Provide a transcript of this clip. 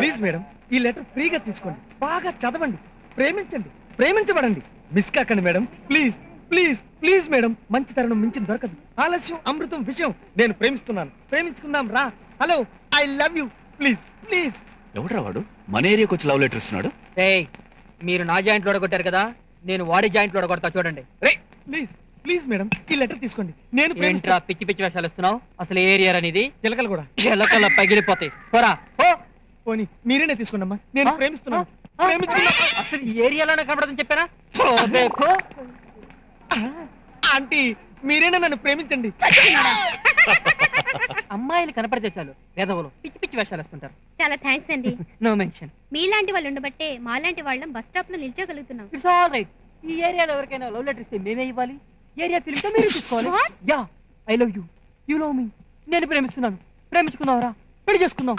Please madam, ఈ letter ఫ్రీగా తీసుకోండి, బాగా చదవండి, ప్రేమించండి, ప్రేమించబడండి, మిస్ కాకండి madam. Please please please madam, మంచి తరుణం మించింది దొరకదు. ఆలస్యం అమృతం విషయం. నేను ప్రేమిస్తున్నాను, ప్రేమించుకుందాం రా. Hello, I love you. Please please. ఎవడ్రా వాడు మన ఏరియాకి వచ్చి లవ్ లెటర్ ఇస్తున్నాడు? ఏయ్, మీరు నా జాయింట్ లో కొట్టారు కదా, నేను వాడి జాయింట్ లో కొడతా చూడండి. రే ప్లీజ్ ప్లీజ్ మేడం, ఈ లెటర్ తీసుకోండి. నేను ఏంట్రా పిచ్చి పిచ్చి వేషాలు ఇస్తున్నావు? అసలు ఏ ఏరియా అనేది? చిలకలు కూడా చిలకల పగిలిపోతాయి. పోరా పో. పోనీ మీరేనే తీసుకోండి అమ్మా, నేను ప్రేమిస్తున్నాను, ప్రేమించుకున్నా. అసలు ఈ ఏరియాలోనే కనబడదని చెప్పారా? దేఖో. ఆంటీ, మీరేనా నన్ను ప్రేమించండి. అమ్మాయిలు కనపడితే చాలు వేదవులు పిచ్చి పిచ్చి వేషాలు వేస్తుంటారు. చాలా థ్యాంక్స్ అండి. No mention. మీలాంటి వాళ్ళు ఉండబట్టే మాలాంటి వాళ్ళం బస్ స్టాప్ లో నిల్చోగలుగుతున్నాం. It's all right. ఈ ఏరియాలో ఎవరికైనా లవ్ లెటర్ ఇస్తే మేమే ఇవ్వాలి. ఏరియా ఫీలింగ్ తో మీరు తీసుకోవాలి. Yeah, I love you, you love మీ. నేను ప్రేమిస్తున్నాను, ప్రేమించుకుందాంరా, పెళ్లి చేసుకుందాం.